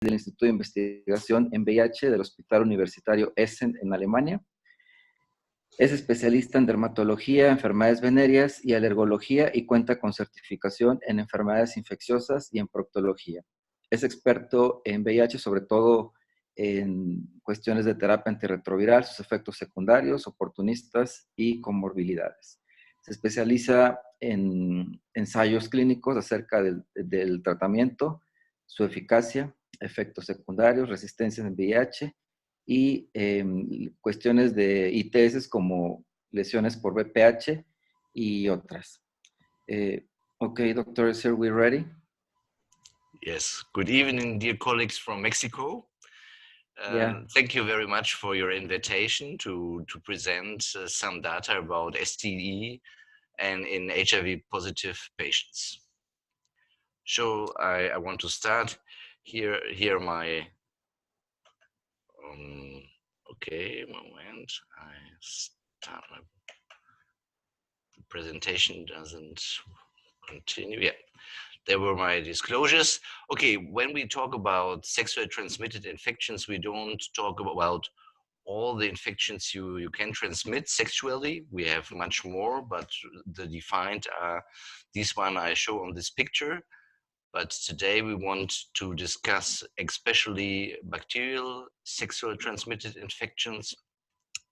del Instituto de Investigación en VIH del Hospital Universitario Essen en Alemania. Es especialista en dermatología, enfermedades venéreas y alergología y cuenta con certificación en enfermedades infecciosas y en proctología. Es experto en VIH, sobre todo en cuestiones de terapia antirretroviral, sus efectos secundarios, oportunistas y comorbilidades. Se especializa en ensayos clínicos acerca del tratamiento, su eficacia, efectos secundarios, resistencias en VIH y cuestiones de ITS como lesiones por VPH y otras. Okay, Dr. Esser, we ready? Yes, good evening, dear colleagues from Mexico. Yeah. Thank you very much for your invitation to present some data about STD and in HIV positive patients. So I want to start here my, okay, moment, I start my presentation doesn't continue yet. There were my disclosures. Okay, when we talk about sexually transmitted infections, we don't talk about all the infections you can transmit sexually. We have much more, but the defined are this one I show on this picture. But today we want to discuss especially bacterial sexually transmitted infections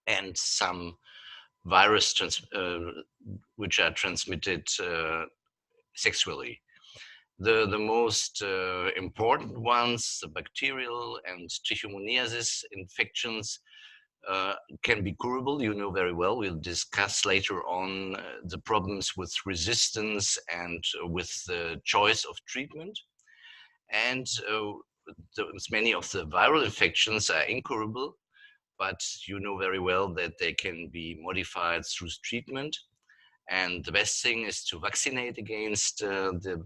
and some virus which are transmitted sexually. The most important ones, the bacterial and trichomoniasis infections, can be curable, you know very well. We'll discuss later on the problems with resistance and with the choice of treatment. And many of the viral infections are incurable, but you know very well that they can be modified through treatment. And the best thing is to vaccinate against the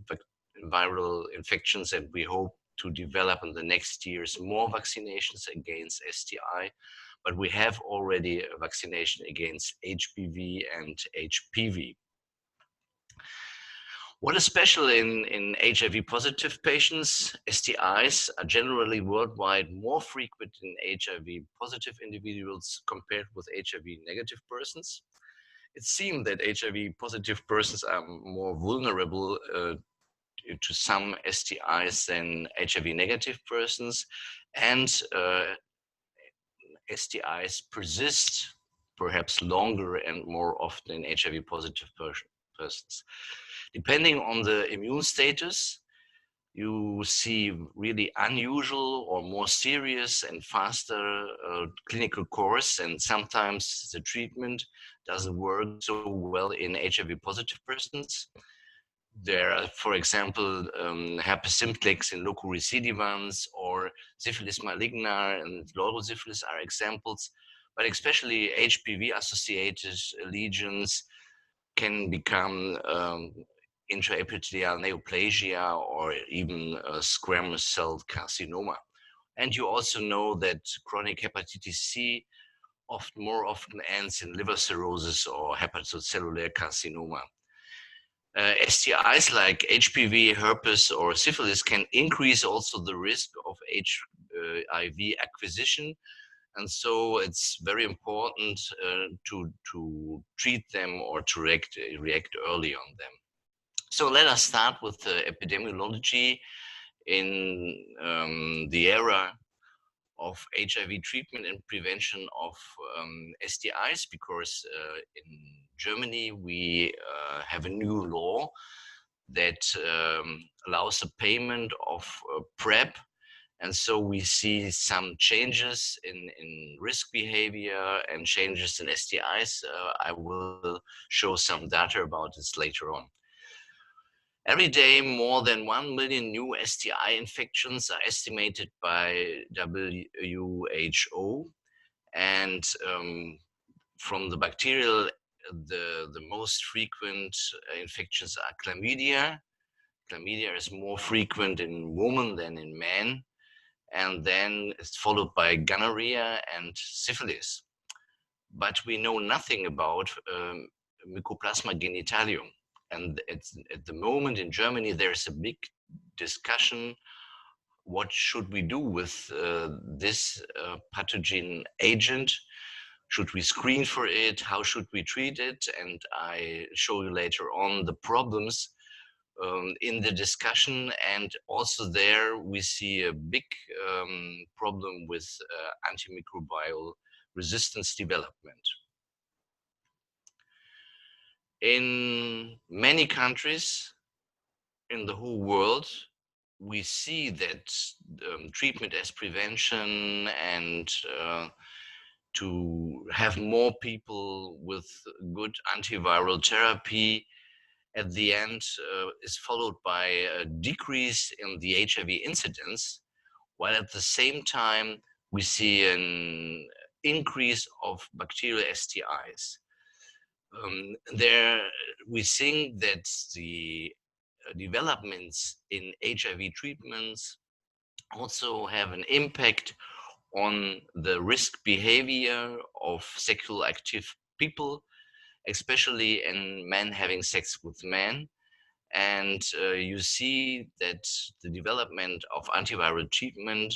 viral infections, and we hope to develop in the next years more vaccinations against STI, but we have already a vaccination against HPV and HPV. What is special in HIV positive patients? STIs are generally worldwide more frequent in HIV positive individuals compared with HIV negative persons. It seems that HIV positive persons are more vulnerable to some STIs than HIV negative persons, and STIs persist perhaps longer and more often in HIV positive persons. Depending on the immune status, you see really unusual or more serious and faster clinical course, and sometimes the treatment doesn't work so well in HIV positive persons. There are, for example, herpes simplex in loco recidivans, or syphilis maligna and lorosyphilis are examples, but especially HPV-associated lesions can become intraepithelial neoplasia or even squamous cell carcinoma. And you also know that chronic hepatitis C more often ends in liver cirrhosis or hepatocellular carcinoma. STIs like HPV, herpes, or syphilis can increase also the risk of HIV acquisition. And so it's very important to treat them or to react early on them. So let us start with the epidemiology in the era of HIV treatment and prevention of STIs, because in Germany we have a new law that allows the payment of PrEP, and so we see some changes in risk behavior and changes in STIs. I will show some data about this later on. Every day, more than 1 million new STI infections are estimated by WHO. And from the bacterial, the most frequent infections are chlamydia. Chlamydia is more frequent in women than in men. And then it's followed by gonorrhea and syphilis. But we know nothing about Mycoplasma genitalium. And at the moment in Germany, there's a big discussion what should we do with this pathogen agent? Should we screen for it? How should we treat it? And I show you later on the problems in the discussion. And also there we see a big problem with antimicrobial resistance development. In many countries in the whole world, we see that treatment as prevention and to have more people with good antiviral therapy at the end is followed by a decrease in the HIV incidence, while at the same time we see an increase of bacterial STIs. There we think that the developments in HIV treatments also have an impact on the risk behavior of sexual active people, especially in men having sex with men. And you see that the development of antiviral treatment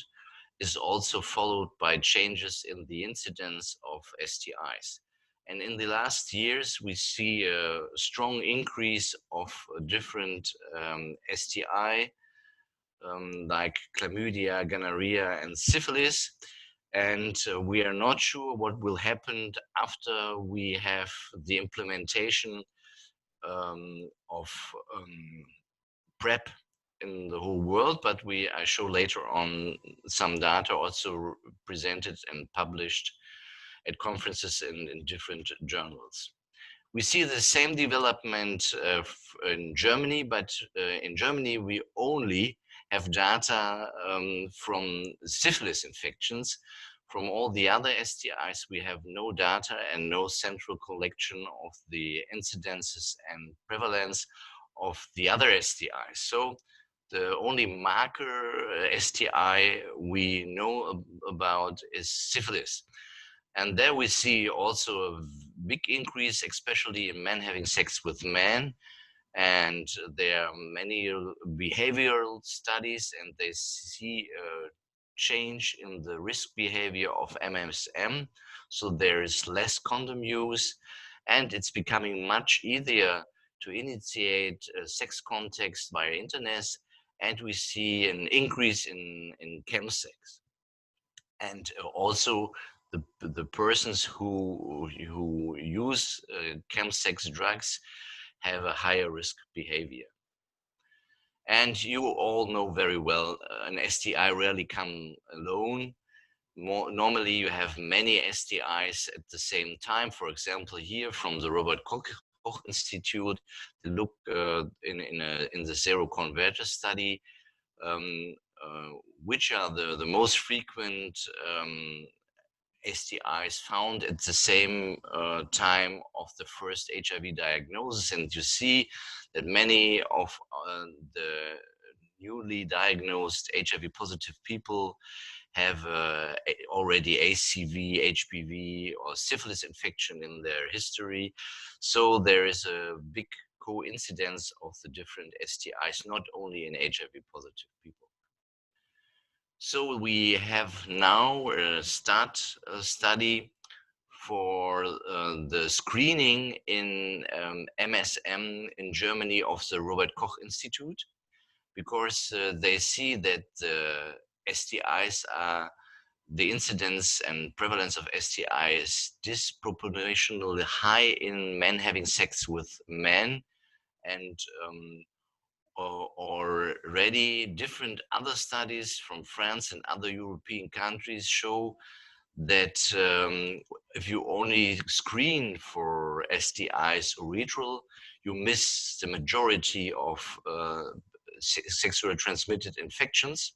is also followed by changes in the incidence of STIs. And in the last years, we see a strong increase of different STI, like chlamydia, gonorrhea, and syphilis. And we are not sure what will happen after we have the implementation of PrEP in the whole world, but I show later on some data also presented and published at conferences in different journals. We see the same development in Germany, but in Germany we only have data from syphilis infections. From all the other STIs, we have no data and no central collection of the incidences and prevalence of the other STIs. So the only marker STI we know about is syphilis. And there we see also a big increase, especially in men having sex with men. And there are many behavioral studies, and they see a change in the risk behavior of MSM. So there is less condom use, and it's becoming much easier to initiate sex contacts via internet. And we see an increase in chemsex. And also the persons who use chemsex drugs have a higher risk behavior. And you all know very well, an STI rarely comes alone. Normally you have many STIs at the same time. For example, here from the Robert Koch Institute, they look in the zero converter study, which are the most frequent STIs found at the same time of the first HIV diagnosis. And you see that many of the newly diagnosed HIV positive people have already ACV, HPV, or syphilis infection in their history. So there is a big coincidence of the different STIs, not only in HIV positive people. So we have now a study for the screening in MSM in Germany of the Robert Koch Institute, because they see that the STIs are, the incidence and prevalence of STI is disproportionately high in men having sex with men, and already different other studies from France and other European countries show that if you only screen for STIs urethral, you miss the majority of sexually transmitted infections.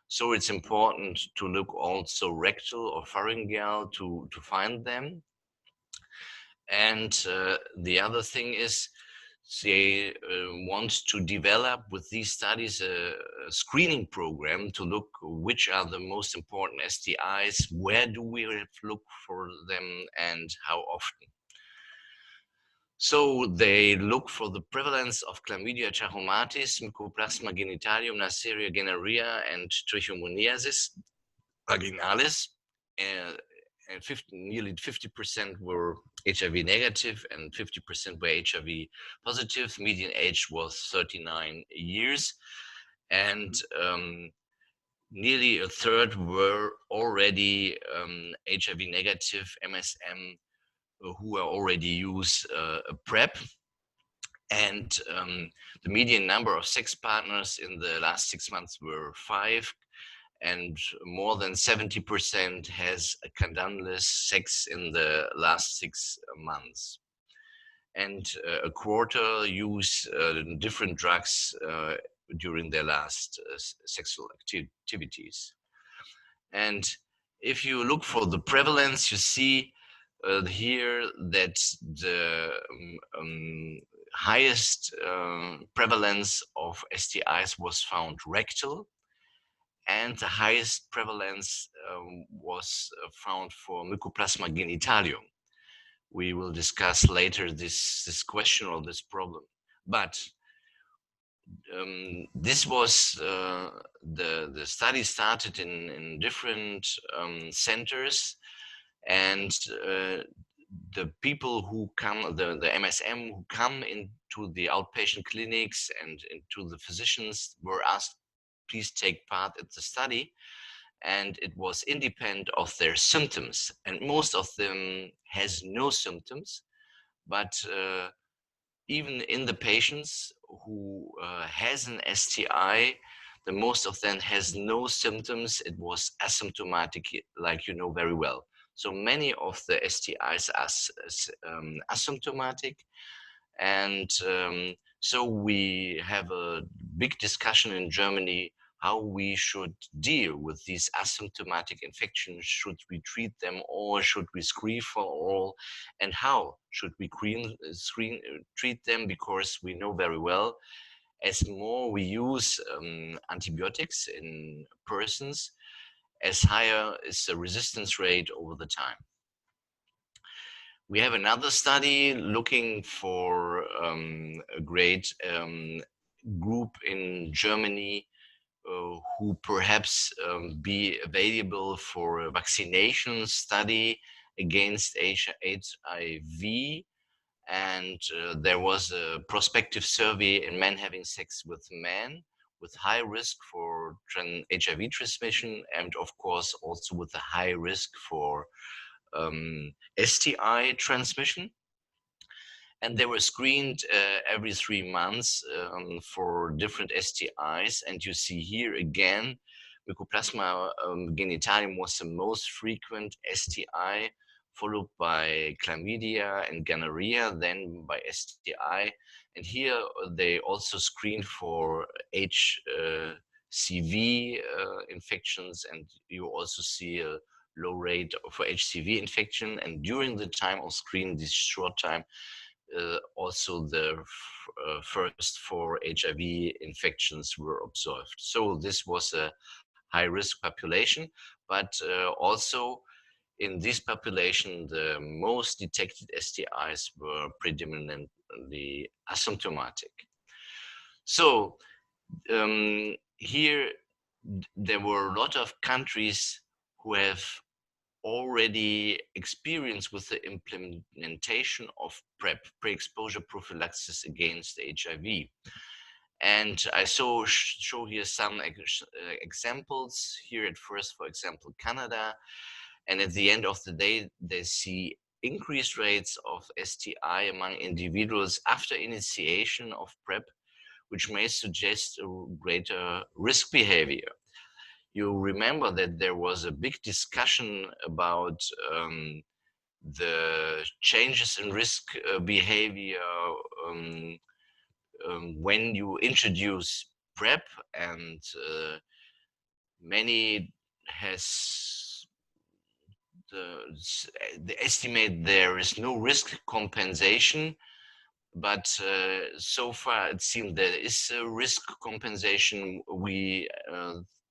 So it's important to look also rectal or pharyngeal to find them. And the other thing is, they want to develop with these studies a screening program to look which are the most important STIs, where do we look for them, and how often. So they look for the prevalence of chlamydia trachomatis, mycoplasma genitalium, Neisseria gonorrhea, and trichomoniasis vaginalis. And nearly 50% were HIV negative and 50% were HIV positive. Median age was 39 years. And nearly a third were already HIV negative MSM who are already use a PrEP. And the median number of sex partners in the last 6 months were 5, and more than 70% has a condonless sex in the last 6 months. And a quarter use different drugs during their last sexual activities. And if you look for the prevalence, you see here that the highest prevalence of STIs was found rectal, and the highest prevalence was found for Mycoplasma genitalium. We will discuss later this question or this problem. But this was the study started in different centers, and the people who come, the MSM who come into the outpatient clinics and into the physicians were asked, please take part at the study. And it was independent of their symptoms. And most of them has no symptoms, but even in the patients who has an STI, the most of them has no symptoms. It was asymptomatic, like you know very well. So many of the STIs are asymptomatic. And so we have a big discussion in Germany how we should deal with these asymptomatic infections. Should we treat them all? Should we screen for all? And how should we treat them? Because we know very well, as more we use antibiotics in persons, as higher is the resistance rate over the time. We have another study looking for a great group in Germany who perhaps be available for a vaccination study against HIV. And there was a prospective survey in men having sex with men with high risk for HIV transmission, and of course also with a high risk for STI transmission. And they were screened every 3 months for different STIs. And you see here again, Mycoplasma genitalium was the most frequent STI, followed by chlamydia and gonorrhea, then by STI. And here they also screened for HCV infections, and you also see a low rate for HCV infection. And during the time of screening, this short time, also the first 4 HIV infections were observed. So this was a high-risk population, but also in this population, the most detected STIs were predominantly asymptomatic. So here there were a lot of countries who have already experience with the implementation of PrEP, pre-exposure prophylaxis against HIV. And I show here some examples. Here at first, for example, Canada. And at the end of the day, they see increased rates of STI among individuals after initiation of PrEP, which may suggest a greater risk behavior. You remember that there was a big discussion about the changes in risk behavior when you introduce PrEP, and many has the estimate there is no risk compensation, but so far it seems there is a risk compensation. We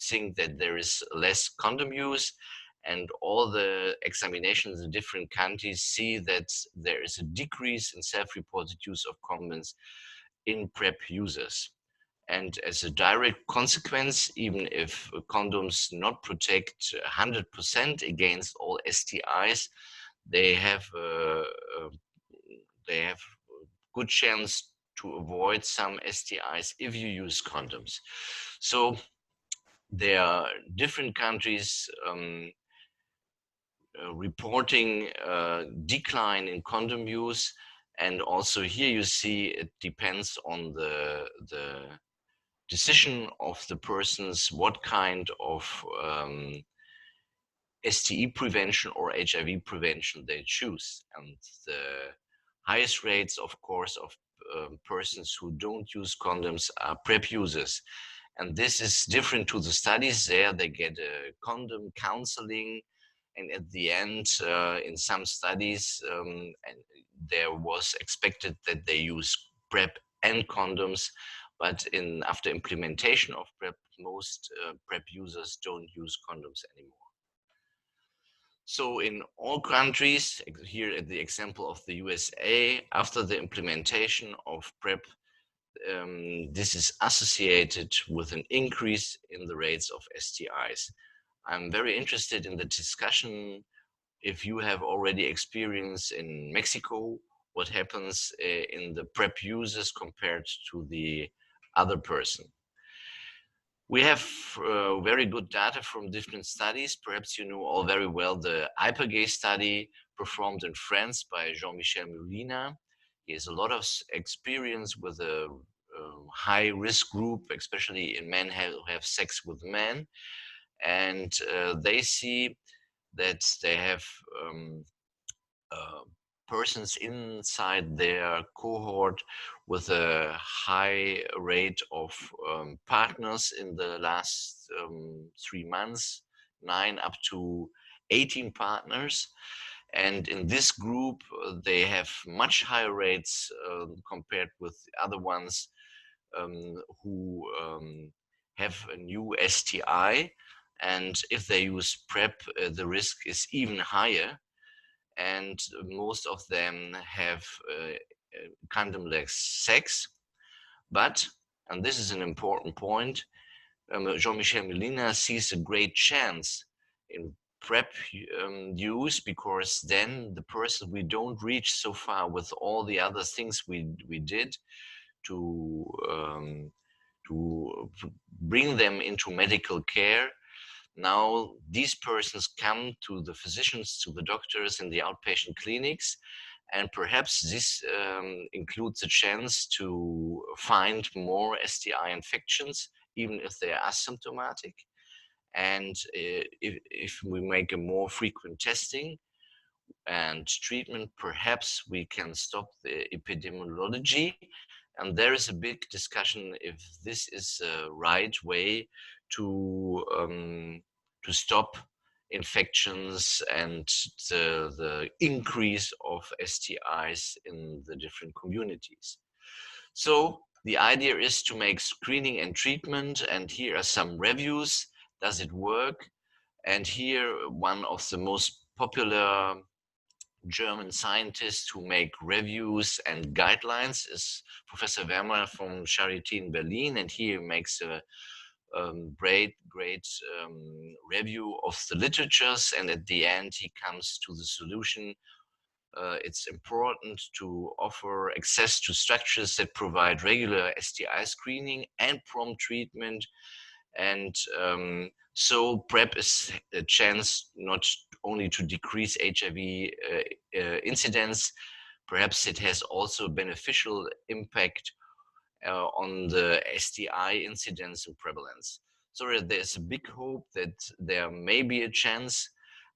think that there is less condom use, and all the examinations in different countries see that there is a decrease in self-reported use of condoms in PrEP users. And as a direct consequence, even if condoms not protect 100% against all STIs, they have a good chance to avoid some STIs if you use condoms. So there are different countries reporting decline in condom use, and also here you see it depends on the decision of the persons what kind of STE prevention or HIV prevention they choose. And the highest rates, of course, of persons who don't use condoms are PrEP users. And this is different to the studies. There they get a condom counseling, and at the end, in some studies, and there was expected that they use PrEP and condoms, but after implementation of PrEP, most PrEP users don't use condoms anymore. So in all countries, here at the example of the USA, after the implementation of PrEP, this is associated with an increase in the rates of STIs. I'm very interested in the discussion if you have already experience in Mexico, what happens in the PrEP users compared to the other person. We have very good data from different studies. Perhaps you know all very well the hypergay study performed in France by Jean-Michel Molina. He has a lot of experience with a high risk group, especially in men who have sex with men. And they see that they have persons inside their cohort with a high rate of partners in the last 3 months, 9 up to 18 partners. And in this group, they have much higher rates compared with the other ones who have a new STI. And if they use PrEP, the risk is even higher. And most of them have condom-less sex. But, and this is an important point, Jean-Michel Molina sees a great chance in PrEP use, because then the person, we don't reach so far with all the other things we did to bring them into medical care. Now these persons come to the physicians, to the doctors in the outpatient clinics, and perhaps this includes a chance to find more STI infections, even if they are asymptomatic. And if we make a more frequent testing and treatment, perhaps we can stop the epidemiology. And there is a big discussion if this is a right way to stop infections and the increase of STIs in the different communities. So the idea is to make screening and treatment, and here are some reviews. Does it work? And here, one of the most popular German scientists who make reviews and guidelines is Professor Wermer from Charité in Berlin, and he makes a great review of the literatures, and at the end he comes to the solution. It's important to offer access to structures that provide regular STI screening and prompt treatment. And so PrEP is a chance not only to decrease HIV incidence, perhaps it has also a beneficial impact on the STI incidence and prevalence. So there's a big hope that there may be a chance.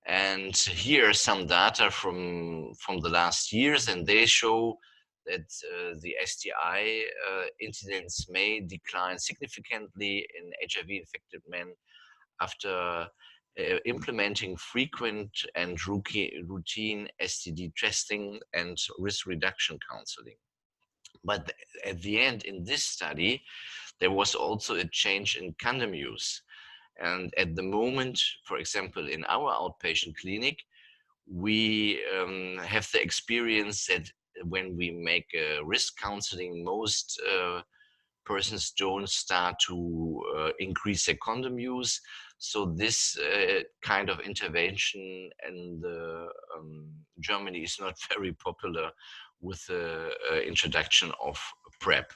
And here are some data from the last years, and they show that the STI incidence may decline significantly in HIV-infected men after implementing frequent and routine STD testing and risk reduction counseling. But at the end, in this study, there was also a change in condom use. And at the moment, for example, in our outpatient clinic, we have the experience that when we make risk counseling, most persons don't start to increase their condom use. So this kind of intervention in Germany is not very popular with the introduction of PrEP.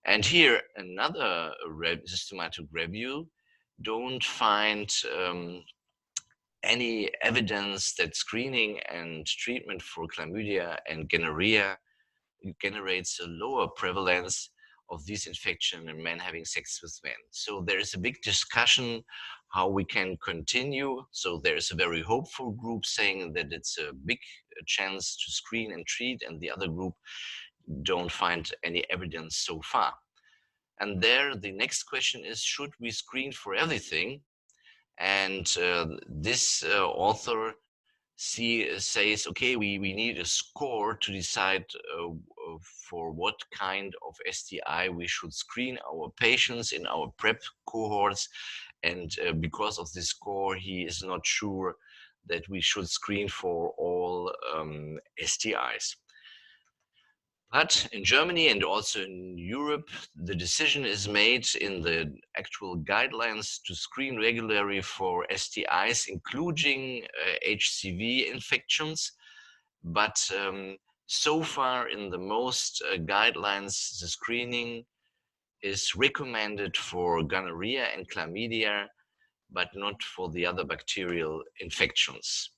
And here another systematic review don't find any evidence that screening and treatment for chlamydia and gonorrhea generates a lower prevalence of this infection in men having sex with men. So there is a big discussion how we can continue. So there is a very hopeful group saying that it's a big chance to screen and treat, and the other group don't find any evidence so far. And there, the next question is, should we screen for everything? And this author says, okay, we need a score to decide for what kind of STI we should screen our patients in our PrEP cohorts. And because of this score, he is not sure that we should screen for all STIs. But in Germany and also in Europe, the decision is made in the actual guidelines to screen regularly for STIs, including HCV infections. But so far in the most guidelines, the screening is recommended for gonorrhea and chlamydia, but not for the other bacterial infections.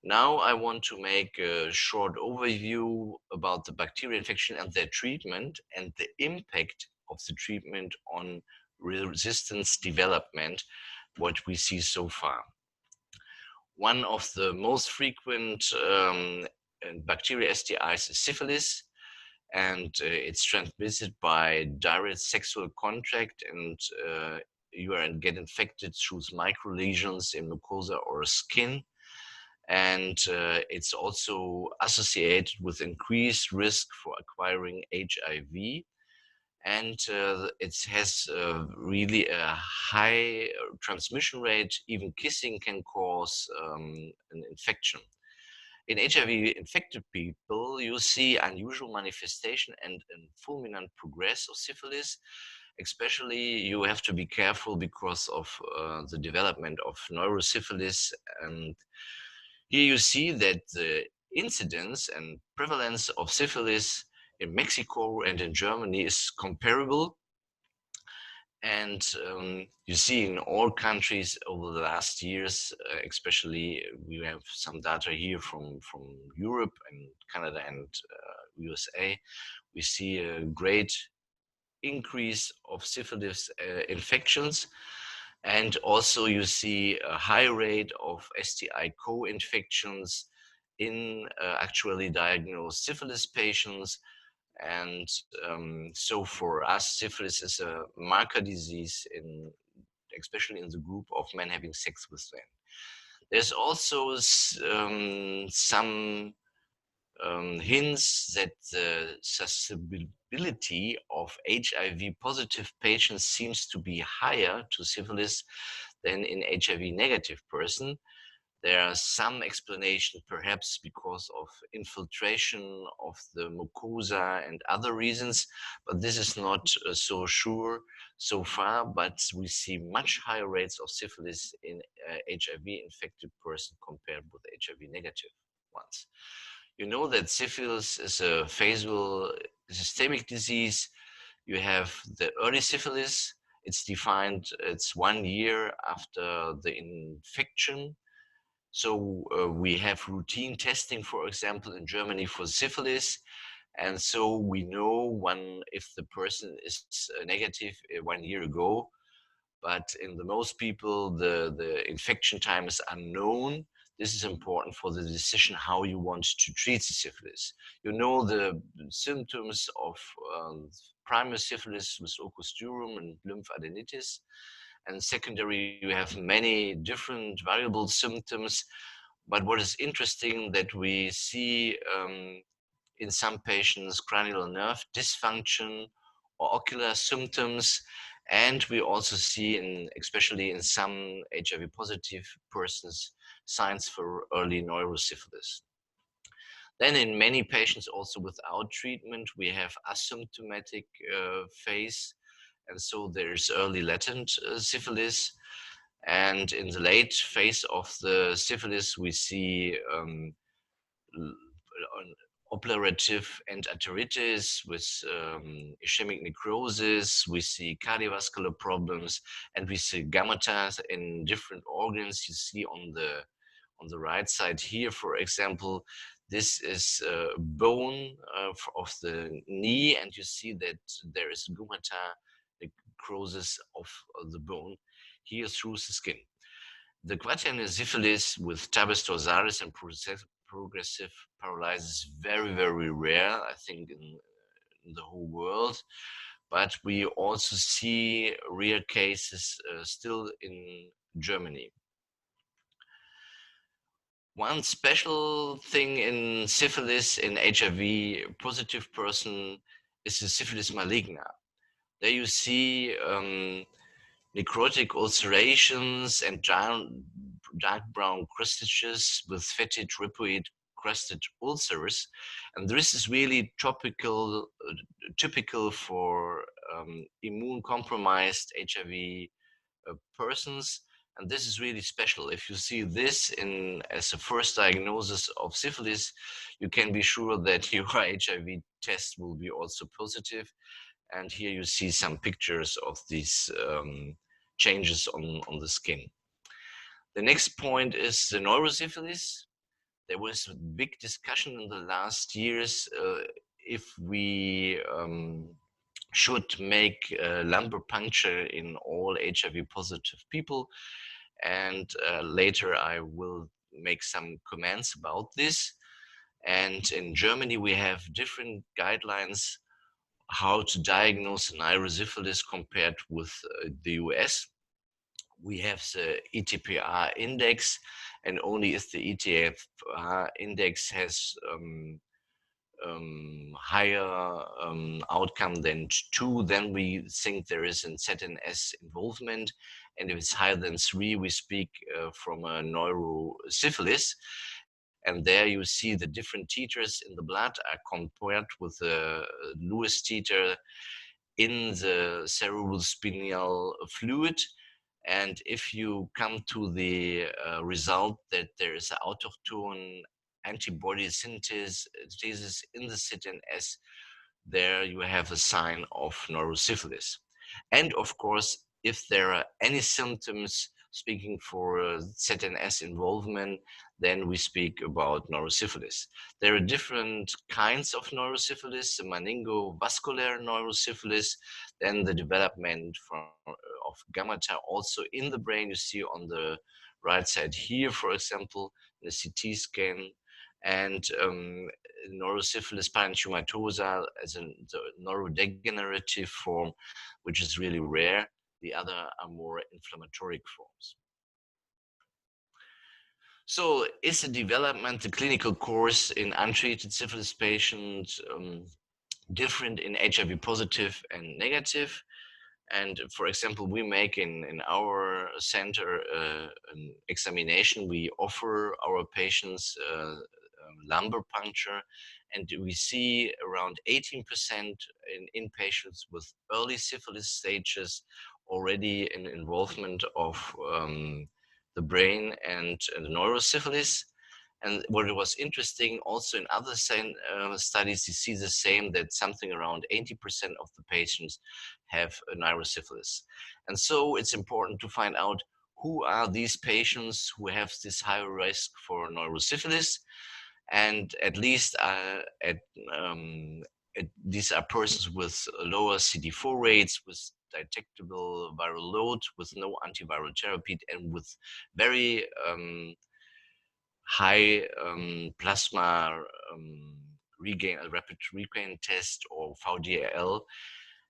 Now I want to make a short overview about the bacterial infection and their treatment and the impact of the treatment on resistance development, what we see so far. One of the most frequent bacterial STIs is syphilis, and it's transmitted by direct sexual contact, and you get infected through micro lesions in mucosa or skin. And it's also associated with increased risk for acquiring HIV. And it has really a high transmission rate. Even kissing can cause an infection. In HIV infected people, you see unusual manifestation and a fulminant progress of syphilis. Especially, you have to be careful because of the development of neurosyphilis. And here you see that the incidence and prevalence of syphilis in Mexico and in Germany is comparable. And you see in all countries over the last years, especially we have some data here from Europe and Canada and USA, we see a great increase of syphilis infections. And also you see a high rate of STI co-infections in actually diagnosed syphilis patients. And so for us, syphilis is a marker disease, especially in the group of men having sex with men. There's also some hints that the susceptibility of HIV positive patients seems to be higher to syphilis than in HIV negative person. There are some explanation, perhaps because of infiltration of the mucosa and other reasons, but this is not so sure so far. But we see much higher rates of syphilis in HIV infected person compared with HIV negative ones. You know that syphilis is a phasal systemic disease. You have the early syphilis. It's defined, it's 1 year after the infection. So we have routine testing, for example, in Germany for syphilis. And so we know if the person is negative 1 year ago, but in the most people, the infection time is unknown. This is important for the decision how you want to treat the syphilis. You know the symptoms of primary syphilis with ocosturum and lymphadenitis. And secondary, you have many different variable symptoms. But what is interesting that we see in some patients cranial nerve dysfunction or ocular symptoms. And we also see, especially in some HIV positive persons, signs for early neurosyphilis. Then in many patients also without treatment, we have asymptomatic phase. And so there's early latent syphilis. And in the late phase of the syphilis, we see obliterative enteritis with ischemic necrosis. We see cardiovascular problems, and we see gametas in different organs. You see on the right side here, for example, this is a bone of the knee, and you see that there is gumata necrosis of the bone here through the skin. The quaternary syphilis with tabes dorsalis and progressive paralysis is very, very rare, I think, in the whole world. But we also see rare cases still in Germany. One special thing in syphilis in HIV positive person is the syphilis maligna. There you see necrotic ulcerations and dark brown crustaceous with fatty tripoid crusted ulcers, and this is really typical for immune compromised HIV persons. And this is really special. If you see this as a first diagnosis of syphilis, you can be sure that your HIV test will be also positive. And here you see some pictures of these changes on the skin. The next point is the neurosyphilis. There was a big discussion in the last years if we should make lumbar puncture in all HIV positive people. And later I will make some comments about this. And in Germany, we have different guidelines how to diagnose neurosyphilis compared with the US. We have the ETPR index, and only if the ETPR index has higher outcome than 2, then we think there is a ZNS involvement. And if it's higher than 3, we speak from a neurosyphilis. And there you see the different titers in the blood are compared with the Lewis titer in the cerebrospinal fluid. And if you come to the result that there is an out-of-tone antibody synthesis in the ZNS, there you have a sign of neurosyphilis. And of course, if there are any symptoms speaking for ZNS involvement, then we speak about neurosyphilis. There are different kinds of neurosyphilis, the meningovascular neurosyphilis, then the development of gammata also in the brain. You see on the right side here, for example, the CT scan, and neurosyphilis parenchymatosa as a neurodegenerative form, which is really rare. The other are more inflammatory forms. So is the development, the clinical course in untreated syphilis patients different in HIV positive and negative? And for example, we make in our center an examination. We offer our patients lumbar puncture, and we see around 18% in patients with early syphilis stages already an involvement of the brain and neurosyphilis. And what was interesting also in other studies, you see the same, that something around 80% of the patients have a neurosyphilis. And so it's important to find out who are these patients who have this high risk for neurosyphilis. And at least these are persons with lower CD4 rates, with detectable viral load, with no antiviral therapy, and with very high plasma rapid regain test, or VDRL.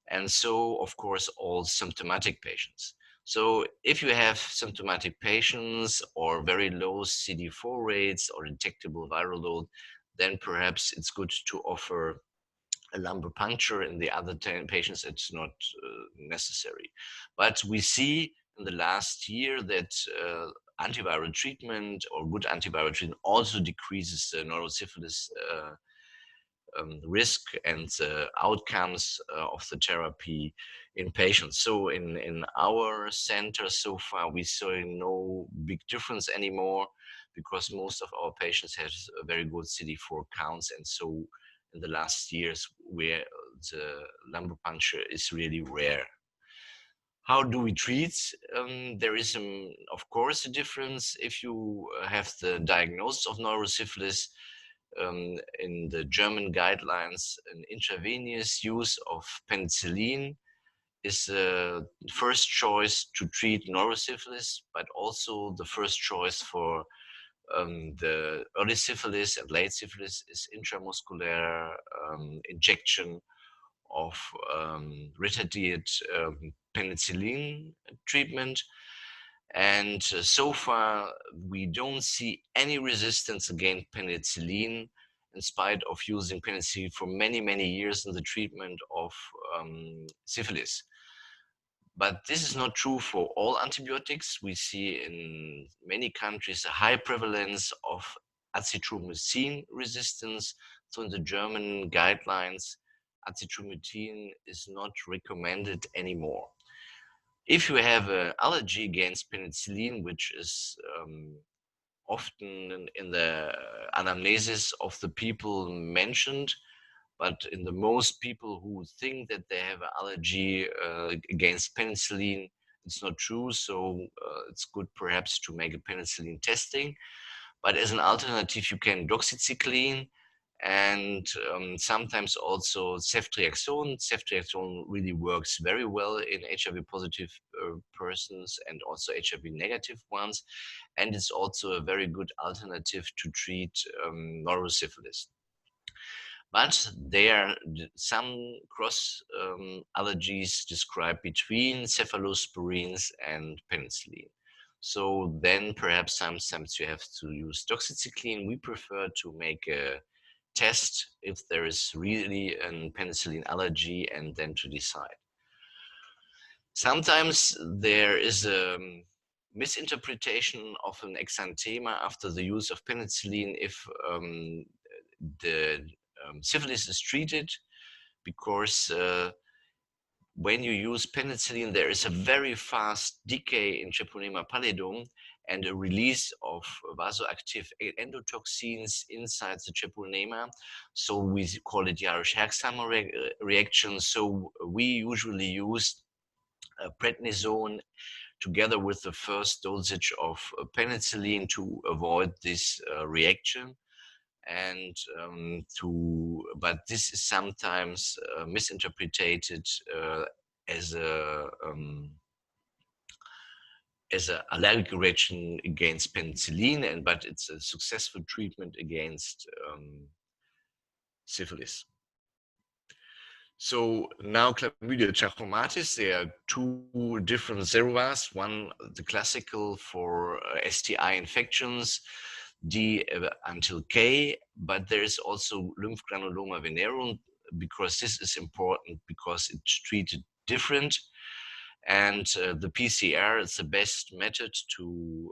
And so, of course, all symptomatic patients. So if you have symptomatic patients or very low CD4 rates or detectable viral load, then perhaps it's good to offer a lumbar puncture. In the other 10 patients, it's not necessary. But we see in the last year that antiviral treatment or good antiviral treatment also decreases the neurosyphilis risk and the outcomes of the therapy in patients. So in our center so far, we saw no big difference anymore because most of our patients have very good CD4 counts. And so in the last years, where the lumbar puncture is really rare. How do we treat? There is, of course, a difference if you have the diagnosis of neurosyphilis. In the German guidelines, an intravenous use of penicillin is the first choice to treat neurosyphilis, but also the first choice for the early syphilis and late syphilis is intramuscular injection of retarded penicillin treatment. And so far, we don't see any resistance against penicillin in spite of using penicillin for many, many years in the treatment of syphilis. But this is not true for all antibiotics. We see in many countries a high prevalence of azithromycin resistance. So in the German guidelines, azithromycin is not recommended anymore. If you have an allergy against penicillin, which is often in the anamnesis of the people mentioned, but in the most people who think that they have an allergy against penicillin, it's not true. So it's good perhaps to make a penicillin testing. But as an alternative, you can doxycycline and sometimes also ceftriaxone. Ceftriaxone really works very well in HIV positive persons and also HIV negative ones. And it's also a very good alternative to treat neurosyphilis. But there are some cross allergies described between cephalosporins and penicillin. So then perhaps sometimes you have to use doxycycline. We prefer to make a test if there is really a penicillin allergy and then to decide. Sometimes there is a misinterpretation of an exanthema after the use of penicillin if the syphilis is treated, because when you use penicillin, there is a very fast decay in Treponema pallidum and a release of vasoactive endotoxins inside the treponema. So we call it Jarisch-Herxheimer reaction. So we usually use prednisone together with the first dosage of penicillin to avoid this reaction. And but this is sometimes misinterpreted as a allergic reaction against penicillin, but it's a successful treatment against syphilis. So now chlamydia trachomatis, there are two different serovars. One, the classical for STI infections, D until K, but there is also lymphgranuloma venereum, because this is important because it's treated different. And the PCR is the best method to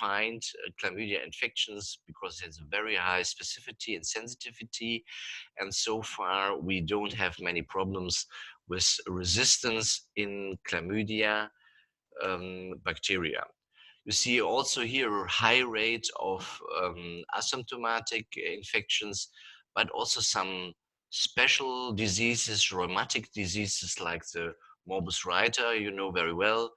find chlamydia infections because it has a very high specificity and sensitivity. And so far, we don't have many problems with resistance in chlamydia bacteria. You see also here a high rate of asymptomatic infections, but also some special diseases, rheumatic diseases like the morbus Reiter, you know very well.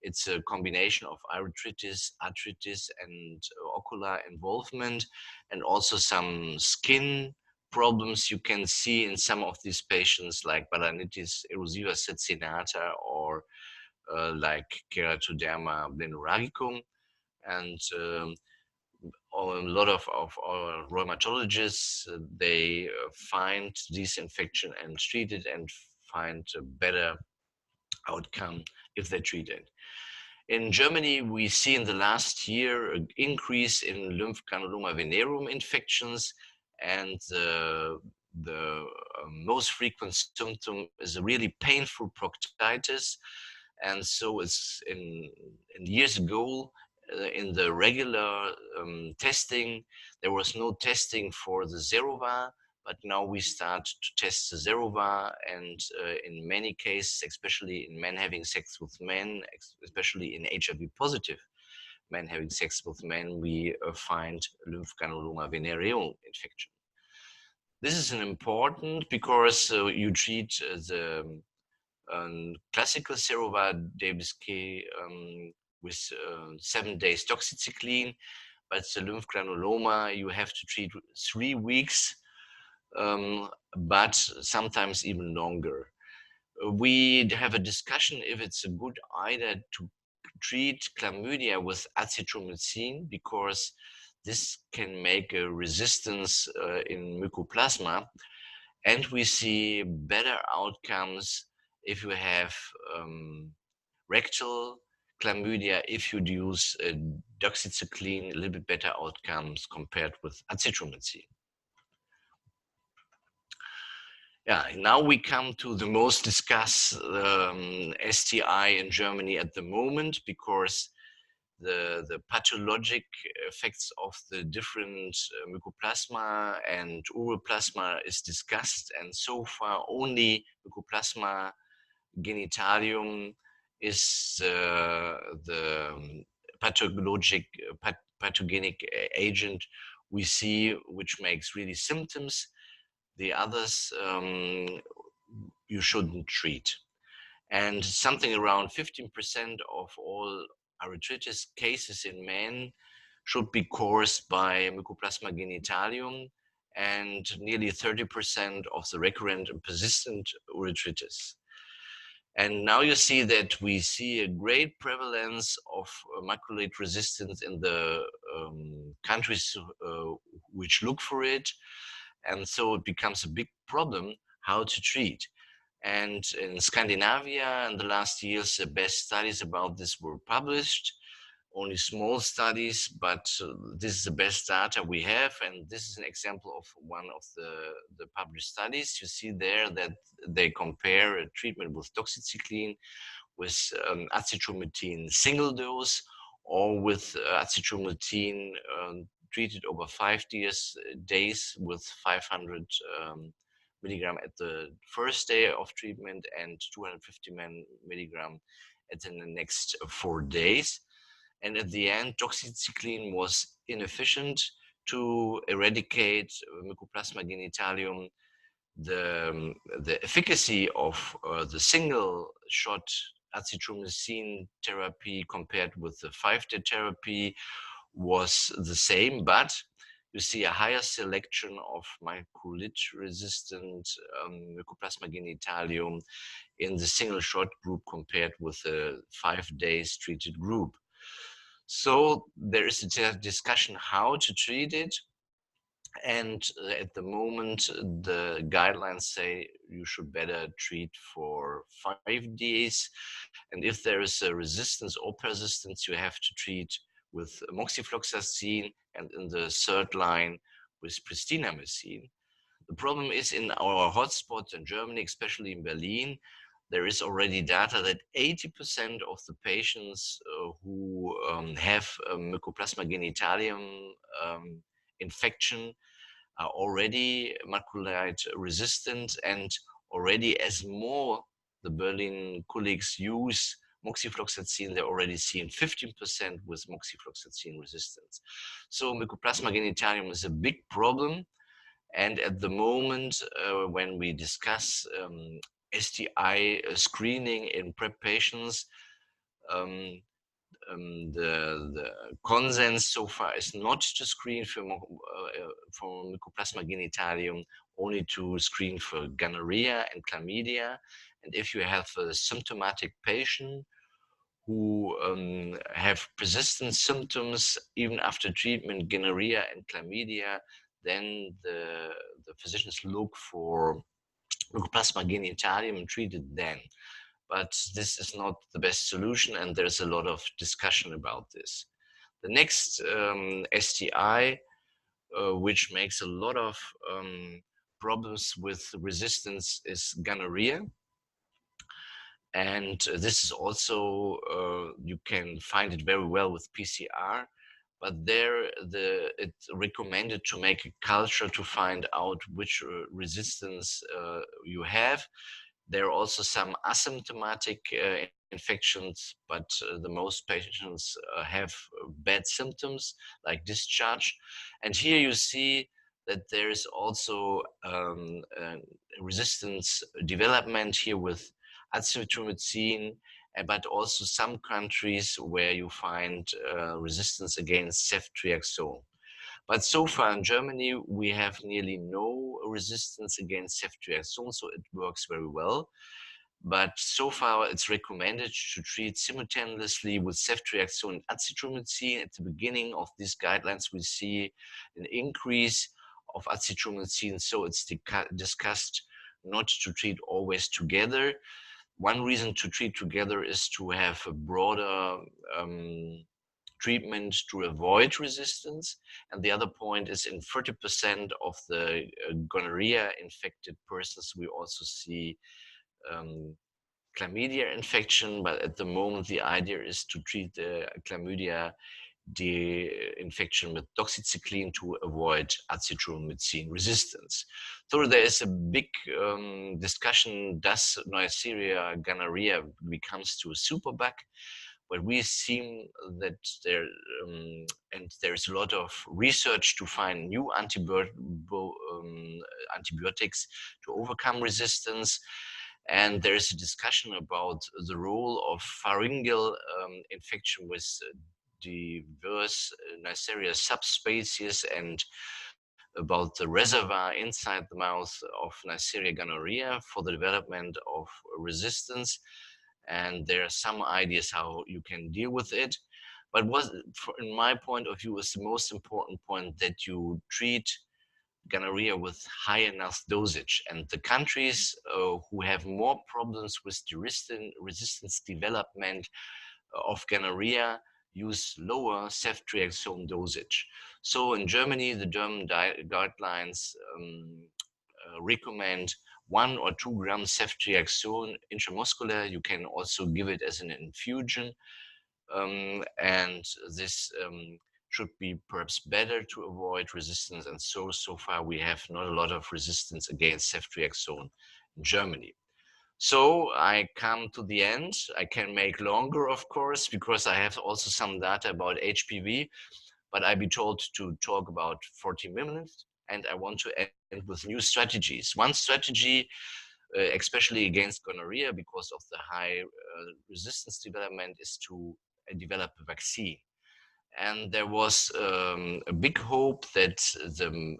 It's a combination of arthritis, and ocular involvement, and also some skin problems you can see in some of these patients, like balanitis erosiva saccinata or like keratoderma blenuragicum. And a lot of our rheumatologists, they find this infection and treat it and find a better outcome if they treat it. In Germany, we see in the last year an increase in lymphgranuloma venereum infections, and the most frequent symptom is a really painful proctitis. And so it's in years ago, in the regular testing, there was no testing for the Zerovar, but now we start to test the Zerovar, and in many cases, especially in men having sex with men, especially in HIV positive men having sex with men, we find lymphgranuloma venereum infection. This is an important because you treat the classical Serovar Davis-K with 7 days doxycycline, but the lymphgranuloma you have to treat 3 weeks, but sometimes even longer. We have a discussion if it's a good idea to treat chlamydia with azithromycin, because this can make a resistance in mycoplasma, and we see better outcomes if you have rectal chlamydia, if you use doxycycline, a little bit better outcomes compared with azithromycin. Yeah, now we come to the most discussed STI in Germany at the moment, because the pathologic effects of the different mycoplasma and uroplasma is discussed, and so far only mycoplasma genitalium is the pathogenic agent we see, which makes really symptoms. The others you shouldn't treat. And something around 15% of all arthritis cases in men should be caused by mycoplasma genitalium, and nearly 30% of the recurrent and persistent arthritis. And now you see that we see a great prevalence of maculate resistance in the countries which look for it. And so it becomes a big problem how to treat. And in Scandinavia, in the last years, the best studies about this were published. Only small studies, but this is the best data we have. And this is an example of one of the published studies. You see there that they compare a treatment with doxycycline with azithromycin single dose, or with azithromycin treated over 5 days with 500 milligram at the first day of treatment and 250 milligram at the next 4 days. And at the end, doxycycline was inefficient to eradicate mycoplasma genitalium. The efficacy of the single shot azithromycin therapy compared with the 5-day therapy was the same, but you see a higher selection of maculite-resistant mycoplasma genitalium in the single shot group compared with the 5 days treated group. So there is a discussion how to treat it. And at the moment, the guidelines say you should better treat for 5 days. And if there is a resistance or persistence, you have to treat with moxifloxacin, and in the third line with pristinamycin. The problem is in our hotspots in Germany, especially in Berlin, there is already data that 80% of the patients who have mycoplasma genitalium infection are already maculite resistant, and already as more the Berlin colleagues use moxifloxacin, they're already seeing 15% with moxifloxacin resistance. So mycoplasma genitalium is a big problem. And at the moment, when we discuss STI screening in PrEP patients, the consensus so far is not to screen for mycoplasma genitalium, only to screen for gonorrhea and chlamydia. And if you have a symptomatic patient who have persistent symptoms even after treatment, gonorrhea and chlamydia, then the physicians look for mycoplasma genitalium and treat it then. But this is not the best solution, and there's a lot of discussion about this. The next STI, which makes a lot of problems with resistance is gonorrhea. And this is also, you can find it very well with PCR, but there it's recommended to make a culture to find out which resistance you have. There are also some asymptomatic infections, but the most patients have bad symptoms like discharge. And here you see that there is also resistance development here with azithromycin, but also some countries where you find resistance against ceftriaxone. But so far in Germany, we have nearly no resistance against ceftriaxone, so it works very well. But so far, it's recommended to treat simultaneously with ceftriaxone and azithromycin. At the beginning of these guidelines, we see an increase of azithromycin, so it's discussed not to treat always together. One reason to treat together is to have a broader treatment to avoid resistance. And the other point is in 30% of the gonorrhea infected persons, we also see chlamydia infection, but at the moment the idea is to treat the chlamydia infection with doxycycline to avoid azithromycin resistance. So there is a big discussion, does Neisseria gonorrhea becomes to a superbug? But we seem that there, and there's a lot of research to find new antibiotics to overcome resistance. And there's a discussion about the role of pharyngeal infection with diverse Neisseria subspecies and about the reservoir inside the mouth of Neisseria gonorrhea for the development of resistance. And there are some ideas how you can deal with it. But what, in my point of view, is the most important point that you treat gonorrhea with high enough dosage. And the countries who have more problems with the resistance development of gonorrhea use lower ceftriaxone dosage. So in Germany, the German guidelines recommend 1 or 2 grams ceftriaxone intramuscular. You can also give it as an infusion. And this should be perhaps better to avoid resistance. And so far we have not a lot of resistance against ceftriaxone in Germany. So I come to the end. I can make longer, of course, because I have also some data about HPV, but I be told to talk about 40 minutes, and I want to end with new strategies. One strategy, especially against gonorrhea, because of the high resistance development, is to develop a vaccine. And there was a big hope that the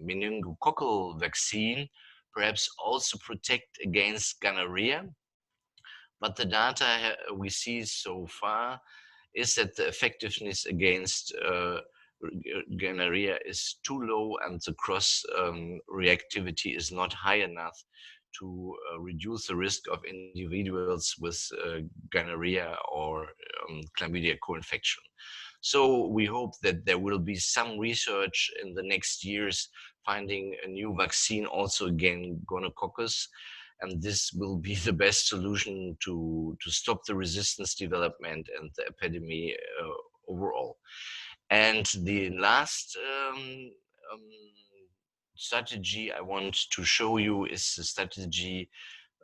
meningococcal vaccine perhaps also protect against gonorrhea. But the data we see so far is that the effectiveness against gonorrhea is too low, and the cross reactivity is not high enough to reduce the risk of individuals with gonorrhea or chlamydia co-infection. So we hope that there will be some research in the next years finding a new vaccine also against gonococcus, and this will be the best solution to stop the resistance development and the epidemic overall. And the last strategy I want to show you is the strategy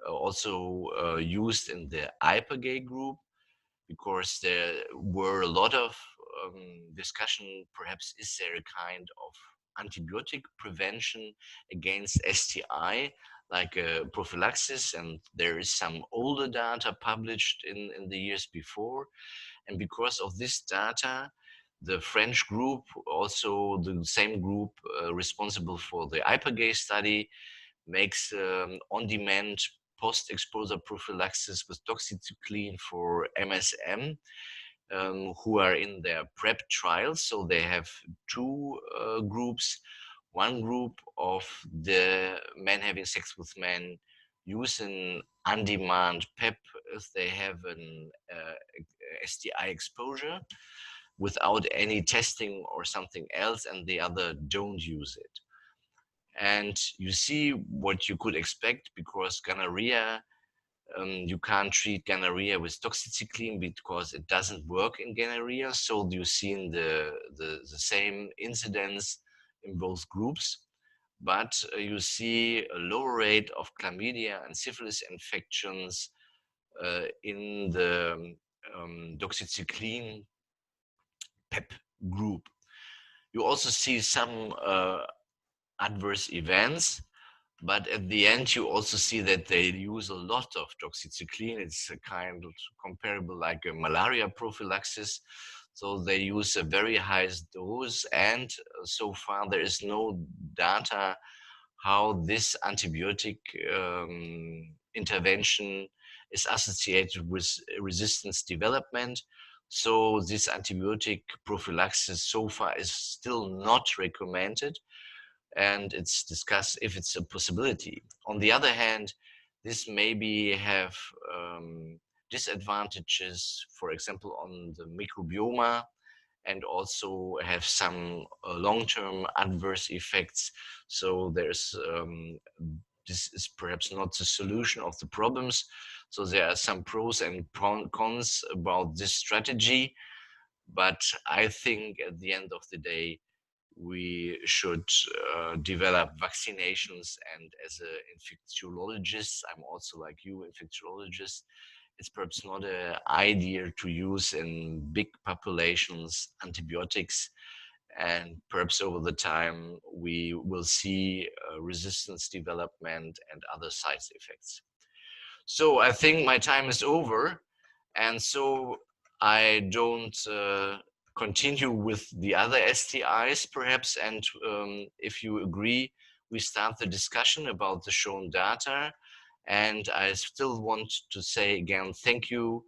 also used in the IPAGay group, because there were a lot of discussion, perhaps is there a kind of antibiotic prevention against STI, like prophylaxis, and there is some older data published in the years before. And because of this data, the French group, also the same group responsible for the IPAGay study, makes on-demand post-exposure prophylaxis with doxycycline for MSM, who are in their PrEP trials. So they have two groups. One group of the men having sex with men use an on-demand PEP if they have an STI exposure without any testing or something else, and the other don't use it. And you see what you could expect, because gonorrhea, you can't treat gonorrhea with doxycycline because it doesn't work in gonorrhea. So you see in the same incidence in both groups, but you see a lower rate of chlamydia and syphilis infections in the doxycycline PEP group. You also see some adverse events, but at the end you also see that they use a lot of doxycycline. It's a kind of comparable like a malaria prophylaxis. So they use a very high dose, and so far there is no data how this antibiotic intervention is associated with resistance development. So this antibiotic prophylaxis so far is still not recommended, and it's discussed if it's a possibility. On the other hand, this maybe have disadvantages, for example, on the microbiome, and also have some long-term adverse effects. So there's this is perhaps not the solution of the problems. So there are some pros and cons about this strategy, but I think at the end of the day, we should develop vaccinations. And as an infectiologist, I'm also like you, infectiologist, it's perhaps not an idea to use in big populations antibiotics, and perhaps over the time we will see resistance development and other side effects. So I think my time is over, and so I don't continue with the other STIs perhaps, and if you agree, we start the discussion about the shown data. And I still want to say again, thank you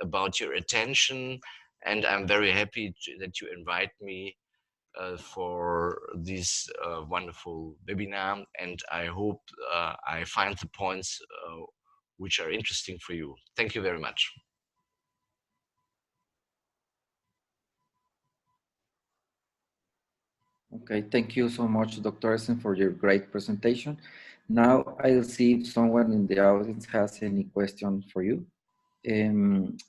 about your attention, and I'm very happy that you invite me for this wonderful webinar, and I hope I find the points which are interesting for you. Thank you very much. Okay, thank you so much, Dr. Essen, for your great presentation. Now I'll see if someone in the audience has any question for you.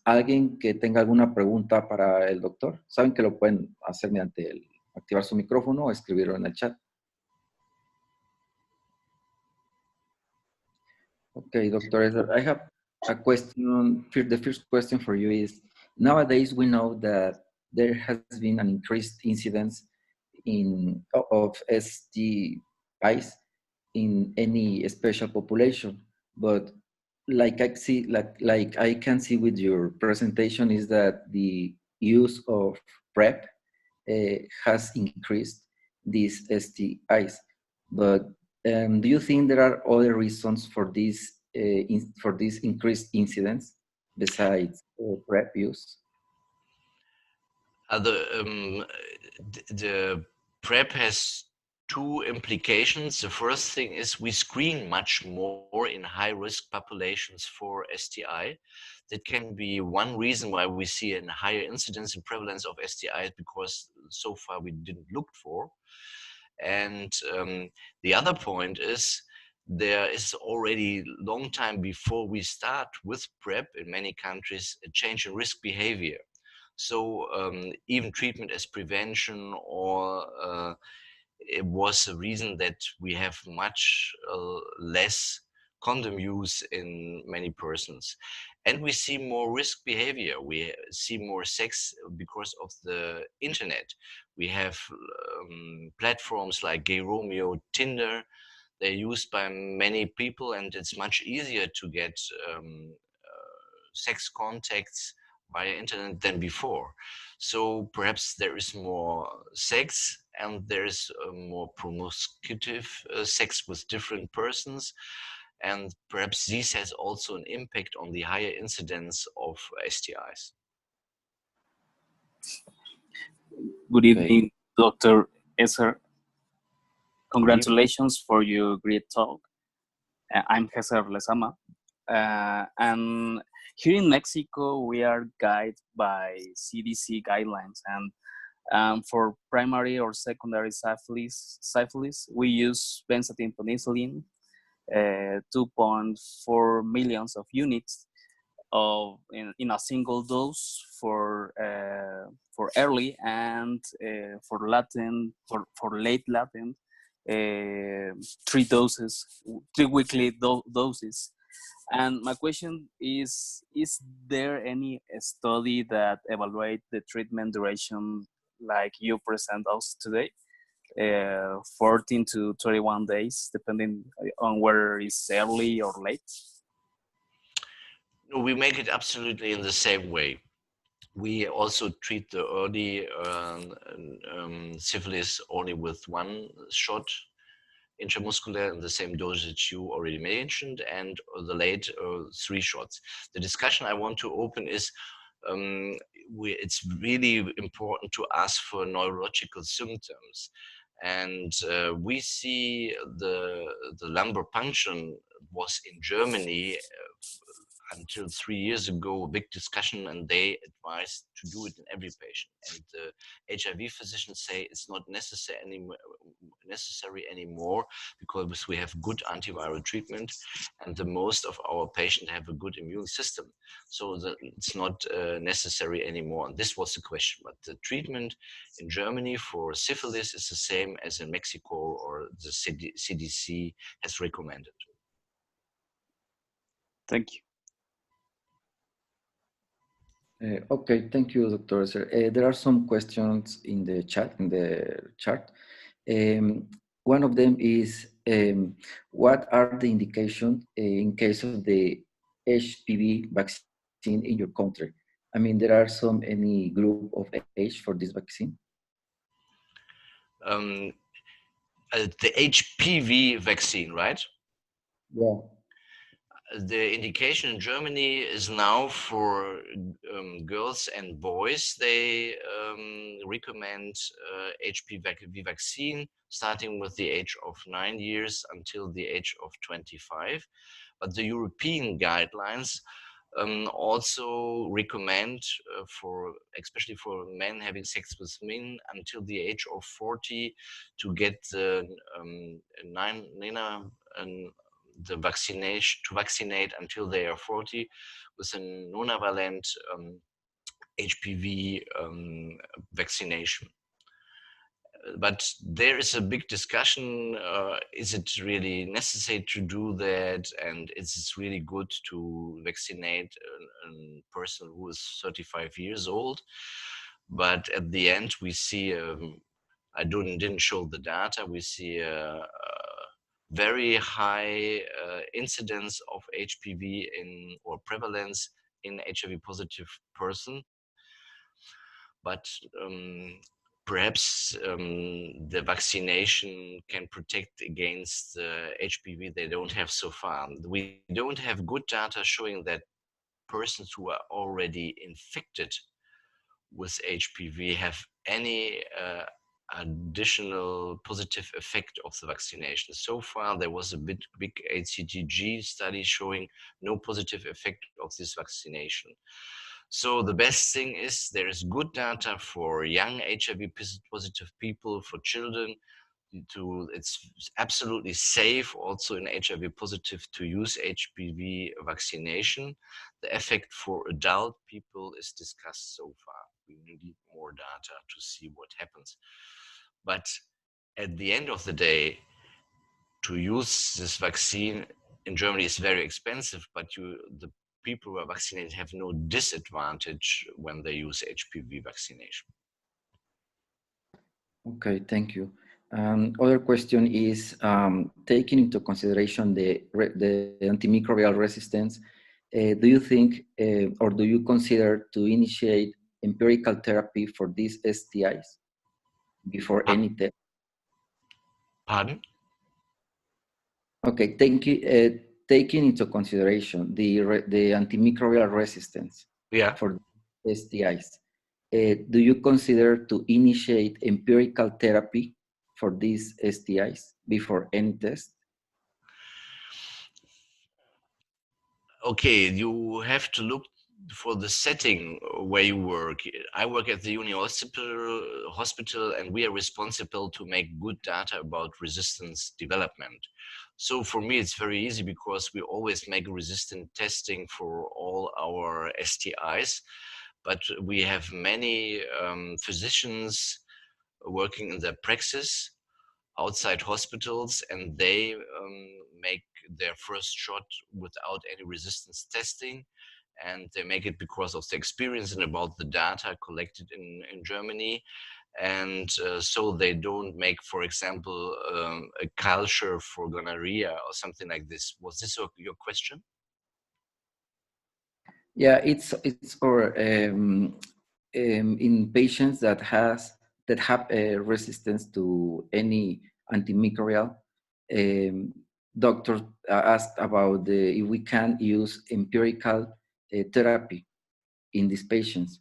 ¿Alguien que tenga alguna pregunta para el doctor? Saben que lo pueden hacer mediante activar su micrófono o escribirlo en el chat. Okay, Dr. Esser, I have a question. The first question for you is, nowadays we know that there has been an increased incidence of STIs in any special population, but like I can see with your presentation is that the use of PrEP has increased these STIs. But do you think there are other reasons for this increased incidence besides PrEP use? The PrEP has two implications. The first thing is we screen much more in high-risk populations for STI. That can be one reason why we see a higher incidence and prevalence of STIs, because so far we didn't look for. And the other point is, there is already long time before we start with PrEP in many countries a change in risk behavior. So even treatment as prevention, or it was a reason that we have much less condom use in many persons. And we see more risk behavior. We see more sex because of the internet. We have platforms like Gay Romeo, Tinder. They're used by many people, and it's much easier to get sex contacts via internet than before. So perhaps there is more sex, and there is more promiscuous sex with different persons, and perhaps this has also an impact on the higher incidence of STIs. Good evening, Dr. Esser. Congratulations for your great talk. I'm Cesar Lezama, and here in Mexico, we are guided by CDC guidelines, and For primary or secondary syphilis, we use benzathine penicillin, 2.4 millions of units in a single dose for early, and for late latent, 3 weekly doses. And my question is there any study that evaluate the treatment duration like you present us today, 14 to 21 days, depending on whether it's early or late? No, we make it absolutely in the same way. We also treat the early syphilis only with 1 shot intramuscular in the same dosage you already mentioned, and the late 3 shots. The discussion I want to open is it's really important to ask for neurological symptoms. And we see the lumbar puncture was in Germany until 3 years ago a big discussion, and they advised to do it in every patient. And the HIV physicians say it's not necessary anymore because we have good antiviral treatment, and the most of our patients have a good immune system. So it's not necessary anymore. And this was the question. But the treatment in Germany for syphilis is the same as in Mexico or the CDC has recommended. Thank you. Okay, thank you, Dr. Esser. There are some questions in the chat. One of them is, what are the indications in case of the HPV vaccine in your country? I mean, there are any group of age for this vaccine? The HPV vaccine, right? Yeah. The indication in Germany is now for girls and boys. They recommend HPV vaccine starting with the age of 9 years until the age of 25. But the European guidelines also recommend especially for men having sex with men until the age of 40 to get the vaccination, to vaccinate until they are 40 with a nonavalent HPV vaccination. But there is a big discussion, is it really necessary to do that, and is it really good to vaccinate a person who is 35 years old? But at the end we see, I didn't show the data, we see a very high incidence of HPV or prevalence in HIV positive person. But perhaps the vaccination can protect against HPV they don't have so far. We don't have good data showing that persons who are already infected with HPV have any additional positive effect of the vaccination. So far, there was a big HCTG study showing no positive effect of this vaccination. So the best thing is there is good data for young HIV positive people, for children. It's absolutely safe also in HIV positive to use HPV vaccination. The effect for adult people is discussed so far. We need more data to see what happens. But at the end of the day, to use this vaccine in Germany is very expensive, but the people who are vaccinated have no disadvantage when they use HPV vaccination. Okay, thank you. Other question is, taking into consideration the antimicrobial resistance, do you think or do you consider to initiate empirical therapy for these STIs before any test? Pardon? Okay, taking into consideration the antimicrobial resistance for STIs, do you consider to initiate empirical therapy for these STIs before any test? Okay, you have to look for the setting where you work, I work at the uni hospital, and we are responsible to make good data about resistance development. So for me, it's very easy because we always make resistant testing for all our STIs, but we have many physicians working in their praxis outside hospitals, and they make their first shot without any resistance testing, and they make it because of the experience and about the data collected in Germany. And so they don't make, for example, a culture for gonorrhea or something like this. Was this your question? Yeah, it's for in patients that have a resistance to any antimicrobial. Doctor asked about if we can use empirical therapy in these patients.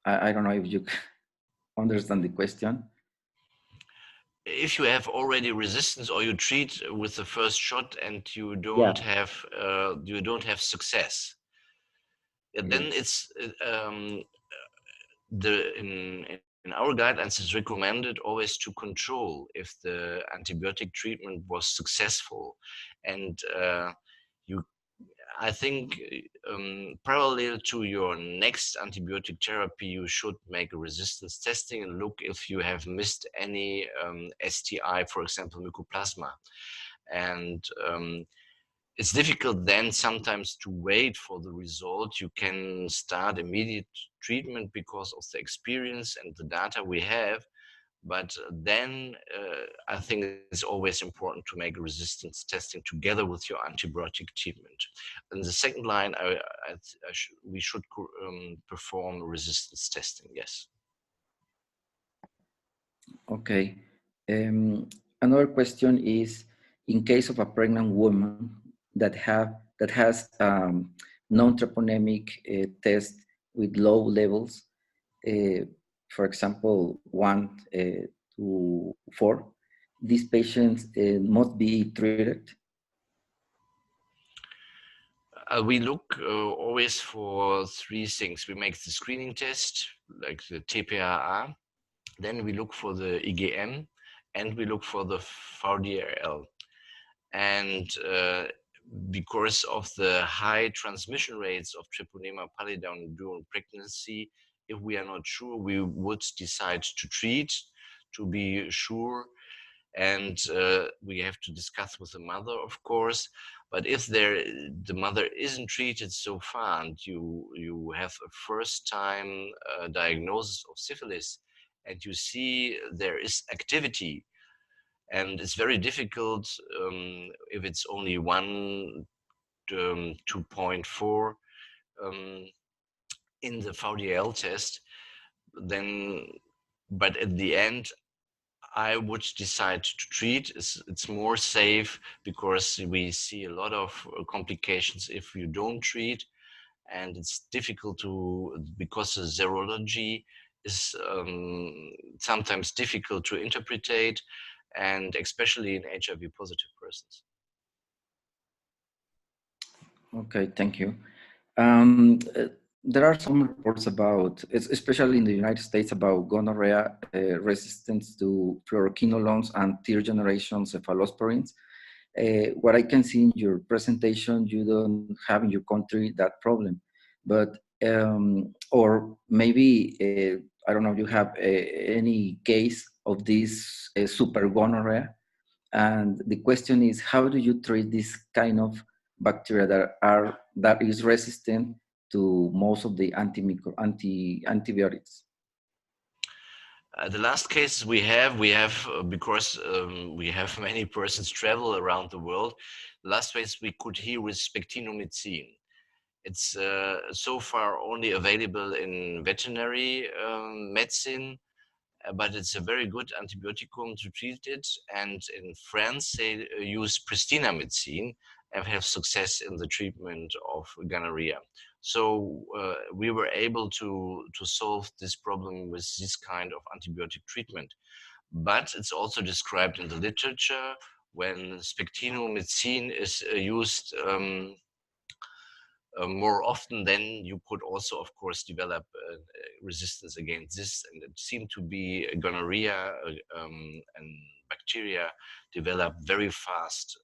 I don't know if you understand the question. If you have already resistance, or you treat with the first shot and you don't have success, then it's in our guidelines it's recommended always to control if the antibiotic treatment was successful, and I think parallel to your next antibiotic therapy, you should make a resistance testing and look if you have missed any STI, for example, mycoplasma. And it's difficult then sometimes to wait for the result. You can start immediate treatment because of the experience and the data we have. But then I think it's always important to make resistance testing together with your antibiotic treatment. In the second line, we should perform resistance testing, yes. Okay. Another question is, in case of a pregnant woman that has non-treponemic test with low levels, for example, 1 to 4, these patients must be treated. We look always for 3 things. We make the screening test, like the TPRA, then we look for the IgM, and we look for the VDRL. And because of the high transmission rates of Treponema pallidum during pregnancy, if we are not sure, we would decide to treat to be sure. And we have to discuss with the mother, of course. But if the mother isn't treated so far, and you have a first-time diagnosis of syphilis, and you see there is activity, and it's very difficult if it's only 1 to 2.4 in the VDL test, then, but at the end, I would decide to treat. It's more safe because we see a lot of complications if you don't treat, and it's difficult because the serology is sometimes difficult to interpret, and especially in HIV positive persons. Okay, thank you. There are some reports about, especially in the United States, about gonorrhea resistance to fluoroquinolones and third generation cephalosporins. What I can see in your presentation, you don't have in your country that problem, but or maybe I don't know if you have any case of this super gonorrhea. And the question is, how do you treat this kind of bacteria that is resistant to most of the antibiotics? The last cases we have because we have many persons travel around the world. The last case we could hear with spectinomycin. It's so far only available in veterinary medicine, but it's a very good antibioticum to treat it. And in France, they use pristinamycin and have success in the treatment of gonorrhea. So we were able to solve this problem with this kind of antibiotic treatment. But it's also described in the literature when spectinomycin is used more often, then you could also, of course, develop resistance against this. And it seemed to be gonorrhea and bacteria develop very fast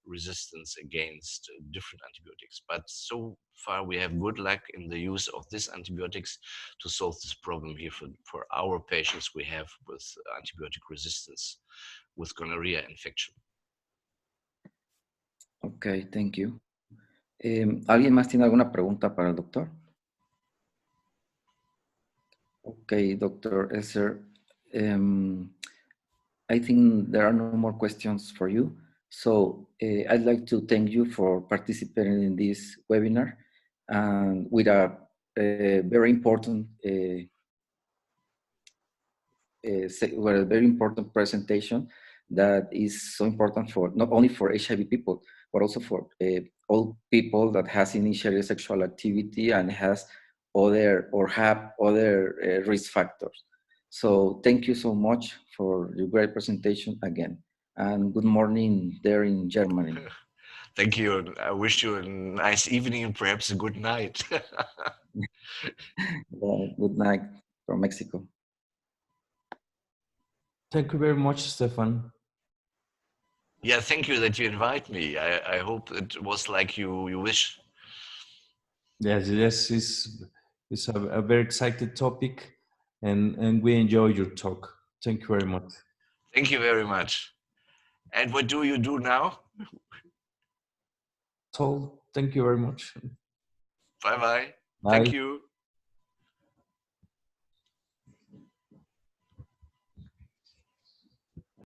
resistance against different antibiotics. But so far, we have good luck in the use of these antibiotics to solve this problem here for our patients we have with antibiotic resistance with gonorrhea infection. Okay, thank you. ¿Alguien más tiene alguna pregunta para el doctor? Okay, Dr. Esser, I think there are no more questions for you. So I'd like to thank you for participating in this webinar and with a very important presentation that is so important for not only for HIV people, but also for all people that has initiated sexual activity and has other or have other risk factors. So thank you so much for your great presentation again. And good morning there in Germany. Thank you. I wish you a nice evening and perhaps a good night. Good night from Mexico. Thank you very much, Stefan. Yeah, thank you that you invite me. I hope it was like you wish. Yes, it's a very excited topic, and we enjoy your talk. Thank you very much. Thank you very much. And what do you do now? So, thank you very much. Bye-bye. Bye. Thank you.